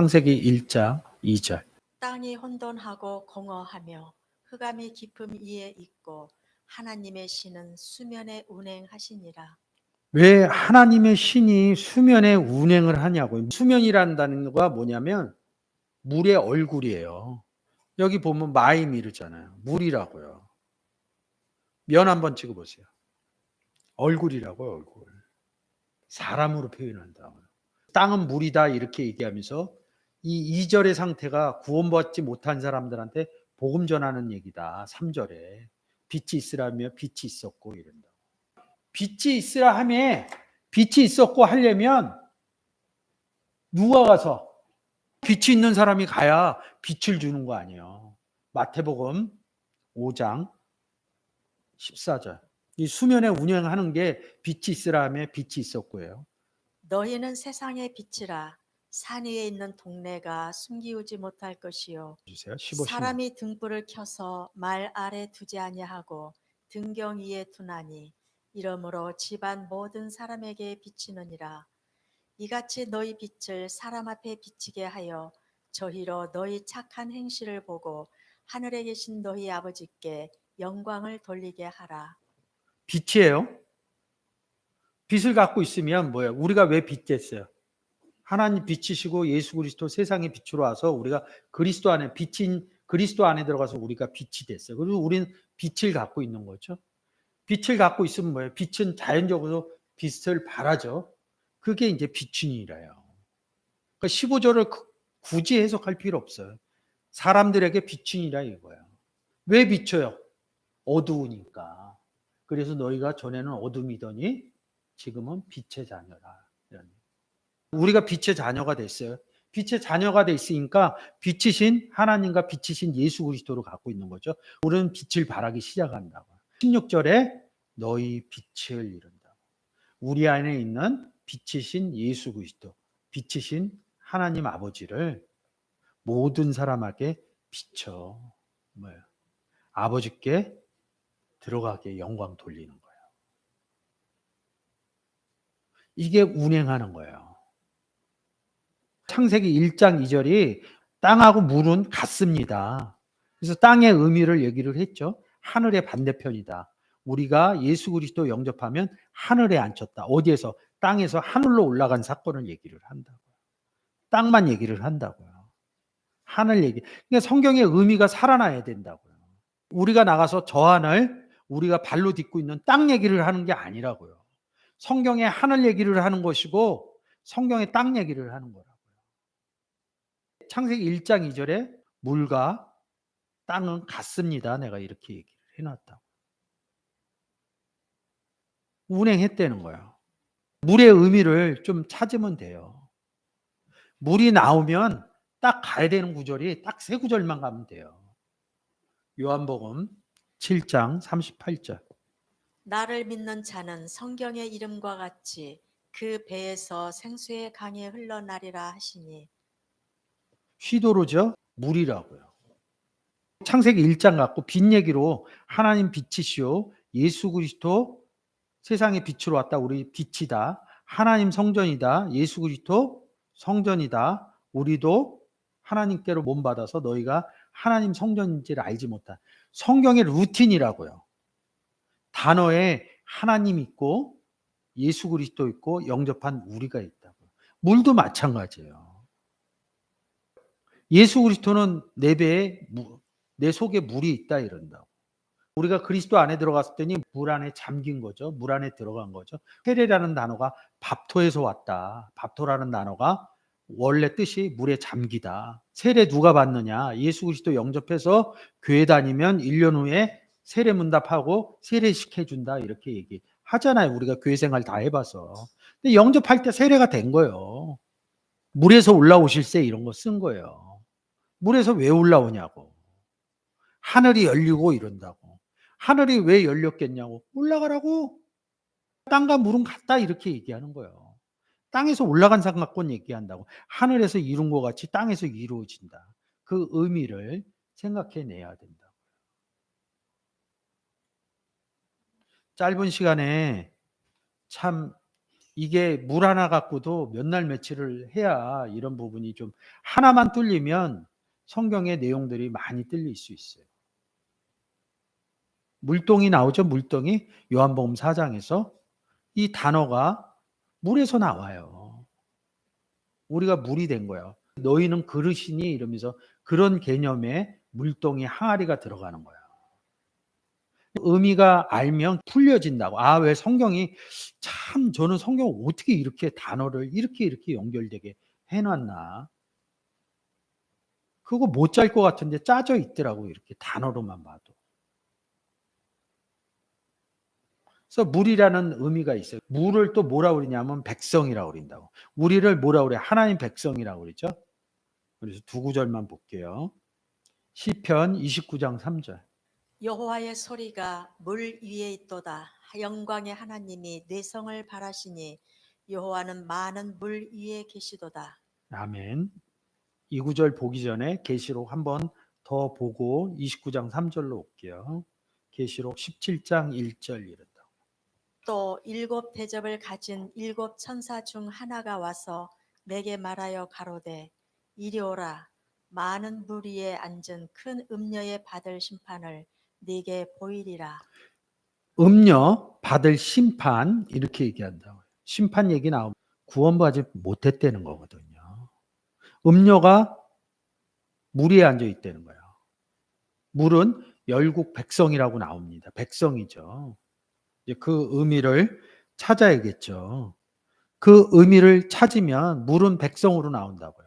창세기 1장 2절. 땅이 혼돈하고 공허하며 흑암이 깊음 위에 있고 하나님의 신은 수면에 운행하시니라. 왜 하나님의 신이 수면에 운행을 하냐고요. 수면이란다는 거가 뭐냐면 물의 얼굴이에요. 여기 보면 마이미르잖아요. 물이라고요. 면 한번 찍어보세요. 얼굴이라고요. 얼굴. 사람으로 표현한다고요. 땅은 물이다 이렇게 얘기하면서 이 2절의 상태가 구원받지 못한 사람들한테 복음 전하는 얘기다. 3절에 빛이 있으라며 빛이 있었고 이런다. 빛이 있으라 하며 빛이 있었고 하려면 누가 가서 빛이 있는 사람이 가야 빛을 주는 거 아니에요. 마태복음 5장 14절. 이 수면에 운영하는 게 빛이 있으라 하며 빛이 있었고요. 너희는 세상의 빛이라. 산 위에 있는 동네가 숨기우지 못할 것이요 주세요. 15, 16. 사람이 등불을 켜서 말 아래 두지 아니하고 등경 위에 두나니 이러므로 집안 모든 사람에게 비치느니라. 이같이 너희 빛을 사람 앞에 비치게 하여 저희로 너희 착한 행실을 보고 하늘에 계신 너희 아버지께 영광을 돌리게 하라. 빛이에요. 빛을 갖고 있으면 뭐예요? 우리가 왜 빛 됐어요? 하나님 빛이시고 예수 그리스도 세상의 빛으로 와서 우리가 그리스도 안에 빛인 그리스도 안에 들어가서 우리가 빛이 됐어요. 그리고 우리는 빛을 갖고 있는 거죠. 빛을 갖고 있으면 뭐예요? 빛은 자연적으로 빛을 발하죠. 그게 이제 비춘이라요. 그러니까 15절을 굳이 해석할 필요 없어요. 사람들에게 비춘이라 이거예요. 왜 비춰요? 어두우니까. 그래서 너희가 전에는 어둠이더니 지금은 빛의 자녀라. 우리가 빛의 자녀가 됐어요. 빛의 자녀가 됐으니까 빛이신 하나님과 빛이신 예수 그리스도를 갖고 있는 거죠. 우리는 빛을 발하기 시작한다고. 16절에 너희 빛을 이룬다. 우리 안에 있는 빛이신 예수 그리스도, 빛이신 하나님 아버지를 모든 사람에게 비춰. 뭐예요? 아버지께 들어가게 영광 돌리는 거예요. 이게 운행하는 거예요. 창세기 1장 2절이 땅하고 물은 같습니다. 그래서 땅의 의미를 얘기를 했죠. 하늘의 반대편이다. 우리가 예수 그리스도 영접하면 하늘에 앉혔다. 어디에서? 땅에서 하늘로 올라간 사건을 얘기를 한다고요. 땅만 얘기를 한다고요. 하늘 얘기. 그러니까 성경의 의미가 살아나야 된다고요. 우리가 나가서 저 하늘, 우리가 발로 딛고 있는 땅 얘기를 하는 게 아니라고요. 성경의 하늘 얘기를 하는 것이고 성경의 땅 얘기를 하는 거라고요. 창세기 1장 2절에 물과 땅은 같습니다. 내가 이렇게 얘기를 해놨다고. 운행했다는 거예요. 물의 의미를 좀 찾으면 돼요. 물이 나오면 딱 가야 되는 구절이 딱 세 구절만 가면 돼요. 요한복음 7장 38절. 나를 믿는 자는 성경의 이름과 같이 그 배에서 생수의 강이 흘러나리라 하시니. 휘도르죠? 물이라고요. 창세기 1장 갖고 빛 얘기로 하나님 빛이시오. 예수 그리스도 세상의 빛으로 왔다. 우리 빛이다. 하나님 성전이다. 예수 그리스도 성전이다. 우리도 하나님께로 몸 받아서 너희가 하나님 성전인지를 알지 못한 성경의 루틴이라고요. 단어에 하나님 있고 예수 그리스도 있고 영접한 우리가 있다고. 물도 마찬가지예요. 예수 그리스도는 내 배에 내 속에 물이 있다 이런다고. 우리가 그리스도 안에 들어갔을 때니 물 안에 잠긴 거죠. 물 안에 들어간 거죠. 세례라는 단어가 밥토에서 왔다. 밥토라는 단어가 원래 뜻이 물에 잠기다. 세례 누가 받느냐? 예수 그리스도 영접해서 교회 다니면 1년 후에 세례 문답하고 세례시켜 준다 이렇게 얘기하잖아요. 우리가 교회 생활 다 해봐서. 근데 영접할 때 세례가 된 거예요. 물에서 올라오실 때 이런 거 쓴 거예요. 물에서 왜 올라오냐고. 하늘이 열리고 이런다고. 하늘이 왜 열렸겠냐고. 올라가라고. 땅과 물은 같다 이렇게 얘기하는 거예요. 땅에서 올라간 사건 얘기한다고. 하늘에서 이룬 것 같이 땅에서 이루어진다. 그 의미를 생각해내야 된다. 짧은 시간에 참 이게 물 하나 갖고도 몇 날 며칠을 해야 이런 부분이 좀 하나만 뚫리면 성경의 내용들이 많이 뚫릴 수 있어요. 물동이 나오죠. 물동이 요한복음 4장에서 이 단어가 물에서 나와요. 우리가 물이 된 거예요. 너희는 그릇이니 이러면서 그런 개념에 물동이 항아리가 들어가는 거야. 의미가 알면 풀려진다고. 아, 왜 성경이 참 저는 성경 어떻게 이렇게 단어를 이렇게 연결되게 해놨나. 그거 못 짤 것 같은데 짜져 있더라고 이렇게 단어로만 봐도. 그래서 물이라는 의미가 있어요. 물을 또 뭐라 그러냐면 백성이라고 그런다고. 우리를 뭐라 그래? 하나님 백성이라고 그러죠. 그래서 두 구절만 볼게요. 시편 29장 3절. 여호와의 소리가 물 위에 있도다. 영광의 하나님이 내성을 바라시니 여호와는 많은 물 위에 계시도다. 아멘. 이 구절 보기 전에 계시록 한번 더 보고 29장 3절로 올게요. 계시록 17장 1절 이른다. 또 일곱 대접을 가진 일곱 천사 중 하나가 와서 내게 말하여 가로되 이리 오라. 많은 물 위에 앉은 큰 음녀의 받을 심판을 네게 보이리라. 음녀 받을 심판 이렇게 얘기한다고요. 심판 얘기 나오면 구원받지 못했다는 거거든요. 음녀가 물 위에 앉아 있다는 거예요. 물은 열국 백성이라고 나옵니다. 백성이죠. 이제 그 의미를 찾아야겠죠. 그 의미를 찾으면 물은 백성으로 나온다고요.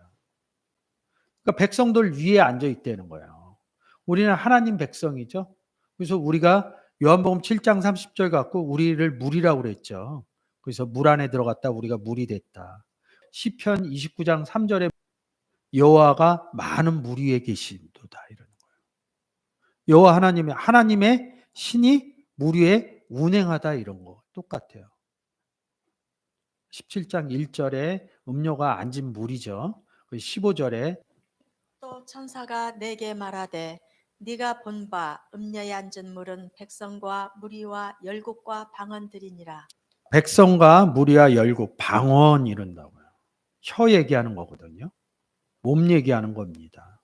그러니까 백성들 위에 앉아 있다는 거예요. 우리는 하나님 백성이죠. 그래서 우리가 요한복음 7장 30절 갖고 우리를 물이라고 그랬죠. 그래서 물 안에 들어갔다 우리가 물이 됐다. 시편 29장 3절에 여호와가 많은 물 위에 계신도다 이러는 거예요. 여호와 하나님의 신이 물 위에 운행하다 이런 거 똑같아요. 17장 1절에 음료가 앉은 물이죠. 15절에 또 천사가 내게 말하되 네가 본 바 음녀에 앉은 물은 백성과 무리와 열국과 방언들이니라. 백성과 무리와 열국, 방언 이런다고요. 혀 얘기하는 거거든요. 몸 얘기하는 겁니다.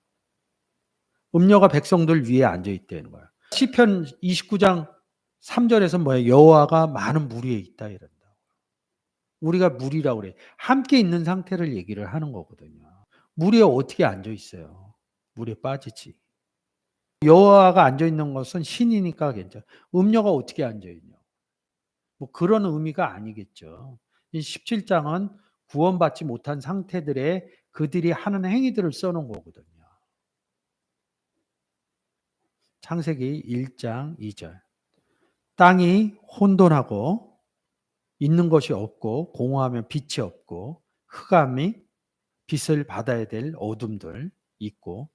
음녀가 백성들 위에 앉아 있다는 거예요. 시편 29장 3절에서 뭐예요? 여호와가 많은 물 위에 있다 이런다. 우리가 물이라고 그래. 함께 있는 상태를 얘기를 하는 거거든요. 물 위에 어떻게 앉아 있어요? 물에 빠지지. 여호와가 앉아 있는 것은 신이니까 괜찮아. 음녀가 어떻게 앉아 있냐? 뭐 그런 의미가 아니겠죠. 이 17장은 구원받지 못한 상태들의 그들이 하는 행위들을 써놓은 거거든요. 창세기 1장 2절. 땅이 혼돈하고 있는 것이 없고 공허하면 빛이 없고 흑암이 빛을 받아야 될 어둠들 있고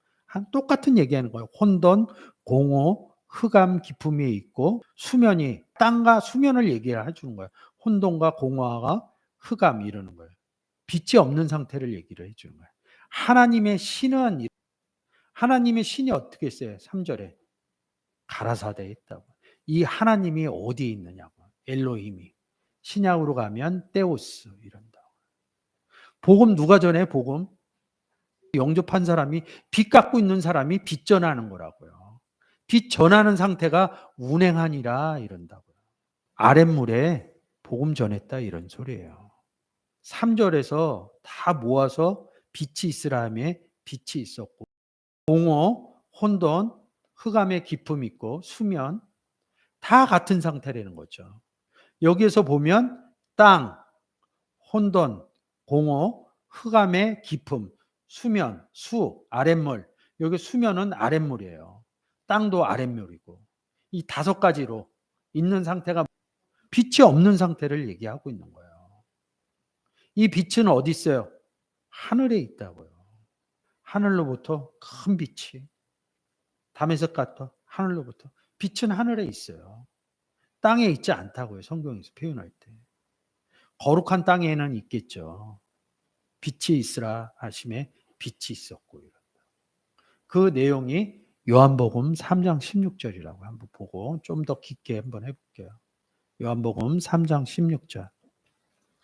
똑같은 얘기하는 거예요. 혼돈, 공허, 흑암 깊음이 있고 수면이 땅과 수면을 얘기를 해주는 거예요. 혼돈과 공허가 흑암 이러는 거예요. 빛이 없는 상태를 얘기를 해주는 거예요. 하나님의 신이 어떻게 했어요? 3절에 가라사대에 있다고. 이 하나님이 어디에 있느냐고. 엘로힘이. 신약으로 가면 데오스 이런다고. 복음 누가 전해? 복음 영접한 사람이 빛 갖고 있는 사람이 빛 전하는 거라고요. 빛 전하는 상태가 운행하니라 이런다고요. 아랫물에 복음 전했다 이런 소리예요. 3절에서 다 모아서 빛이 있으라 하며 빛이 있었고 공허, 혼돈, 흑암의 깊음 있고 수면 다 같은 상태라는 거죠. 여기에서 보면 땅, 혼돈, 공허, 흑암의 깊음, 수면, 아랫물. 여기 수면은 아랫물이에요. 땅도 아랫물이고. 이 다섯 가지로 있는 상태가 빛이 없는 상태를 얘기하고 있는 거예요. 이 빛은 어디 있어요? 하늘에 있다고요. 하늘로부터 큰 빛이 다메섹 같아 하늘로부터 빛은 하늘에 있어요. 땅에 있지 않다고요. 성경에서 표현할 때. 거룩한 땅에는 있겠죠. 빛이 있으라 하심에 빛이 있었고 그 내용이 요한복음 3장 16절이라고 한번 보고 좀 더 깊게 한번 해볼게요. 요한복음 3장 16절.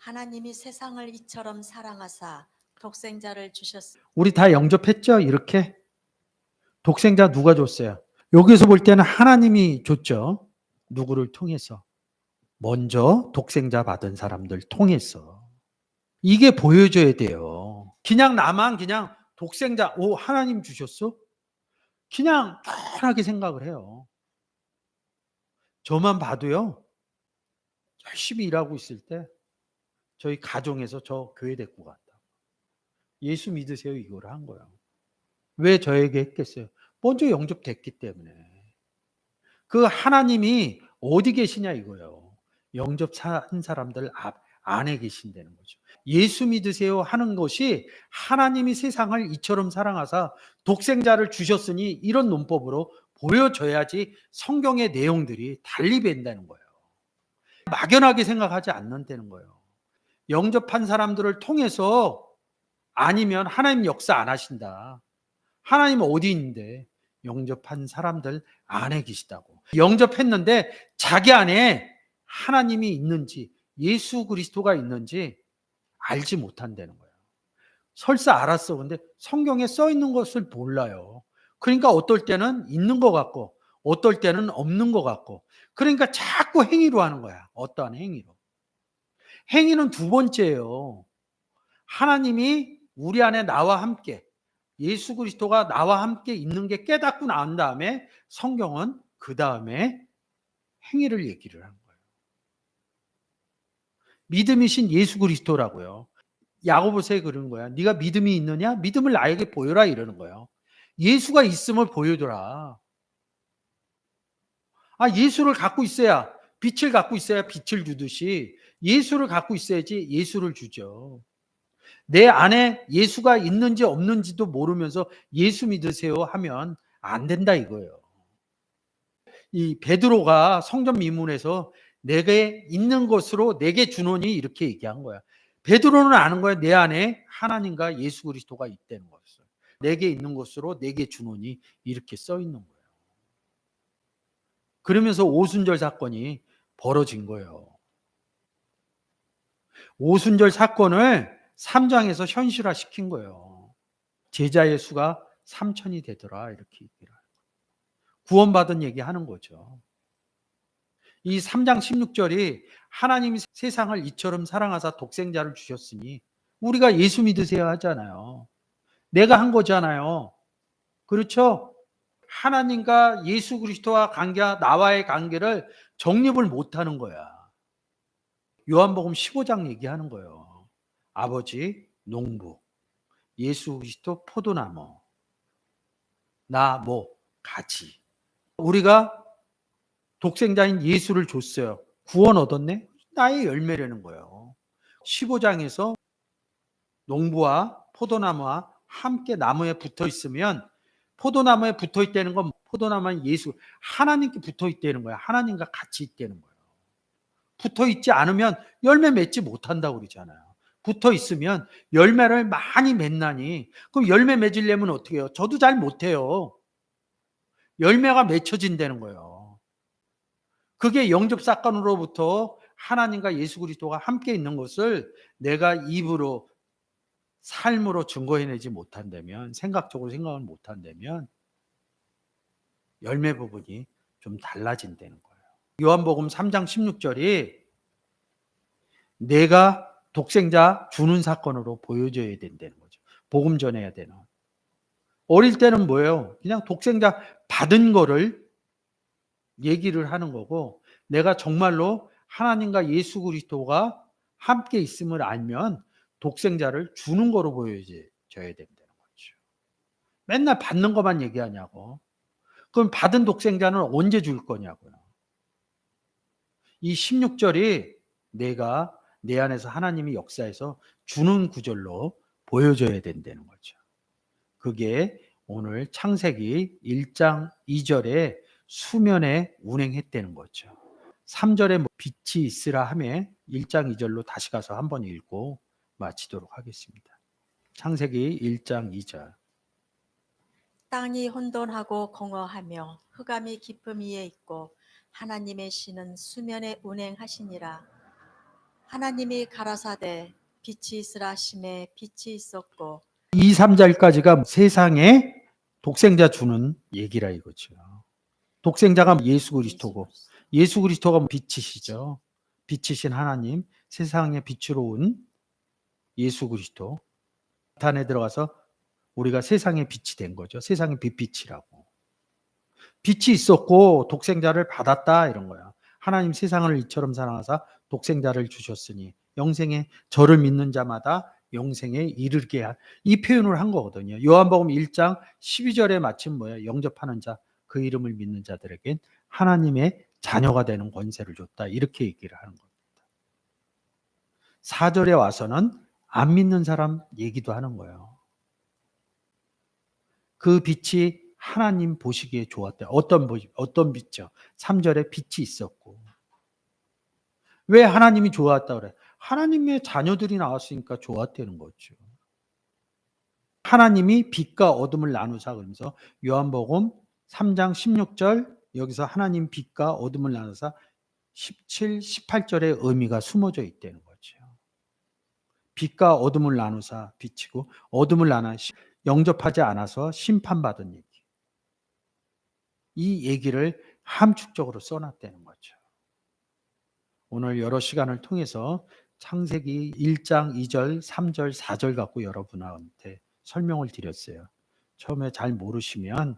하나님이 세상을 이처럼 사랑하사 독생자를 주셨으니 우리 다 영접했죠? 이렇게? 독생자 누가 줬어요? 여기서 볼 때는 하나님이 줬죠. 누구를 통해서? 먼저 독생자 받은 사람들 통해서. 이게 보여줘야 돼요. 그냥 나만 그냥 독생자, 오, 하나님 주셨어? 그냥 편하게 생각을 해요. 저만 봐도요, 열심히 일하고 있을 때 저희 가정에서 저 교회 데리고 갔다. 예수 믿으세요 이거를 한 거예요. 왜 저에게 했겠어요? 먼저 영접됐기 때문에. 그 하나님이 어디 계시냐 이거예요. 영접한 사람들 안에 계신다는 거죠. 예수 믿으세요 하는 것이 하나님이 세상을 이처럼 사랑하사 독생자를 주셨으니 이런 논법으로 보여줘야지 성경의 내용들이 달리 뵌다는 거예요. 막연하게 생각하지 않는다는 거예요. 영접한 사람들을 통해서 아니면 하나님 역사 안 하신다. 하나님 어디 있는데 영접한 사람들 안에 계시다고. 영접했는데 자기 안에 하나님이 있는지 예수 그리스도가 있는지 알지 못한다는 거예요. 설사 알았어. 근데 성경에 써 있는 것을 몰라요. 그러니까 어떨 때는 있는 것 같고 어떨 때는 없는 것 같고 그러니까 자꾸 행위로 하는 거야. 어떠한 행위로. 행위는 두 번째예요. 하나님이 우리 안에 나와 함께 예수 그리스도가 나와 함께 있는 게 깨닫고 난 다음에 성경은 그 다음에 행위를 얘기를 하는 거예요. 믿음이신 예수 그리스도라고요. 야고보서에 그러는 거야. 네가 믿음이 있느냐? 믿음을 나에게 보여라 이러는 거예요. 예수가 있음을 보여줘라. 아, 예수를 갖고 있어야 빛을 갖고 있어야 빛을 주듯이 예수를 갖고 있어야지 예수를 주죠. 내 안에 예수가 있는지 없는지도 모르면서 예수 믿으세요 하면 안 된다 이거예요. 이 베드로가 성전 미문에서 내게 있는 것으로 내게 주노니 이렇게 얘기한 거야. 베드로는 아는 거야. 내 안에 하나님과 예수 그리스도가 있다는 것을. 내게 있는 것으로 내게 주노니 이렇게 써 있는 거예요. 그러면서 오순절 사건이 벌어진 거예요. 오순절 사건을 3장에서 현실화 시킨 거예요. 제자의 수가 3,000이 되더라 이렇게 얘기를. 구원받은 얘기하는 거죠. 이 3장 16절이 하나님이 세상을 이처럼 사랑하사 독생자를 주셨으니 우리가 예수 믿으세요 하잖아요. 내가 한 거잖아요. 그렇죠? 하나님과 예수 그리스도와 관계와 나와의 관계를 정립을 못하는 거야. 요한복음 15장 얘기하는 거예요. 아버지 농부, 예수 그리스도 포도나무, 나 가지. 우리가 독생자인 예수를 줬어요. 구원 얻었네? 나의 열매라는 거예요. 15장에서 농부와 포도나무와 함께 나무에 붙어 있으면 포도나무에 붙어 있다는 건 포도나무는 예수, 하나님께 붙어 있다는 거야. 하나님과 같이 있다는 거예요. 붙어 있지 않으면 열매 맺지 못한다고 그러잖아요. 붙어 있으면 열매를 많이 맺나니 그럼 열매 맺으려면 어떻게 해요? 저도 잘 못해요. 열매가 맺혀진다는 거예요. 그게 영접 사건으로부터 하나님과 예수 그리스도가 함께 있는 것을 내가 입으로 삶으로 증거해내지 못한다면 생각적으로 생각을 못한다면 열매 부분이 좀 달라진다는 거예요. 요한복음 3장 16절이 내가 독생자 주는 사건으로 보여줘야 된다는 거죠. 복음 전해야 되는. 어릴 때는 뭐예요? 그냥 독생자 받은 거를 얘기를 하는 거고 내가 정말로 하나님과 예수 그리스도가 함께 있음을 알면 독생자를 주는 거로 보여줘야 된다는 거죠. 맨날 받는 것만 얘기하냐고. 그럼 받은 독생자는 언제 줄 거냐고요. 이 16절이 내가 내 안에서 하나님이 역사해서 주는 구절로 보여줘야 된다는 거죠. 그게 오늘 창세기 1장 2절에 수면에 운행했다는 거죠. 3절에 빛이 있으라 하며 1장 2절로 다시 가서 한번 읽고 마치도록 하겠습니다. 창세기 1장 2절. 땅이 혼돈하고 공허하며 흑암이 깊음 위에 있고 하나님의 신은 수면에 운행하시니라. 하나님이 가라사대 빛이 있으라 하심에 빛이 있었고 2, 3절까지가 세상에 독생자 주는 얘기라 이거죠. 독생자가 예수 그리스도고 예수 그리스도가 빛이시죠. 빛이신 하나님, 세상의 빛으로 온 예수 그리스도 단에 들어가서 우리가 세상의 빛이 된 거죠. 세상의 빛이라고. 빛이 있었고 독생자를 받았다 이런 거야. 하나님 세상을 이처럼 사랑하사 독생자를 주셨으니 영생에 저를 믿는 자마다 영생에 이르게 이 표현을 한 거거든요. 요한복음 1장 12절에 마침 뭐야? 영접하는 자, 그 이름을 믿는 자들에겐 하나님의 자녀가 되는 권세를 줬다. 이렇게 얘기를 하는 겁니다. 4절에 와서는 안 믿는 사람 얘기도 하는 거예요. 그 빛이 하나님 보시기에 좋았대. 어떤 빛이요? 3절에 빛이 있었고. 왜 하나님이 좋았다 그래? 하나님의 자녀들이 나왔으니까 좋았다는 거죠. 하나님이 빛과 어둠을 나누사 그러면서 요한복음 3장 16절 여기서 하나님 빛과 어둠을 나누사 17, 18절의 의미가 숨어져 있다는 거죠. 빛과 어둠을 나누사 빛이고 어둠을 나눠 영접하지 않아서 심판받은 얘기. 이 얘기를 함축적으로 써놨다는 거죠. 오늘 여러 시간을 통해서 창세기 1장 2절, 3절, 4절 갖고 여러분한테 설명을 드렸어요. 처음에 잘 모르시면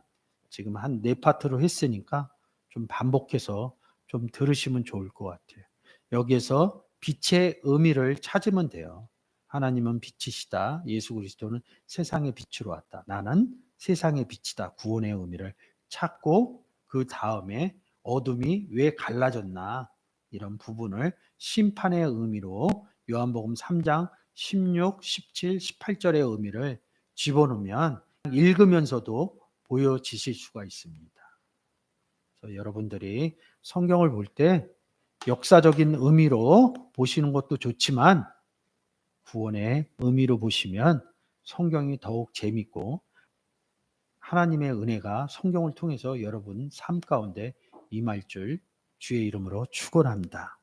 지금 한 4파트로 했으니까 좀 반복해서 좀 들으시면 좋을 것 같아요. 여기에서 빛의 의미를 찾으면 돼요. 하나님은 빛이시다. 예수 그리스도는 세상의 빛으로 왔다. 나는 세상의 빛이다. 구원의 의미를 찾고 그 다음에 어둠이 왜 갈라졌나 이런 부분을 심판의 의미로 요한복음 3장 16, 17, 18절의 의미를 집어넣으면 읽으면서도 보여지실 수가 있습니다. 그래서 여러분들이 성경을 볼 때 역사적인 의미로 보시는 것도 좋지만 구원의 의미로 보시면 성경이 더욱 재밌고 하나님의 은혜가 성경을 통해서 여러분 삶 가운데 임할 줄 주의 이름으로 축원합니다.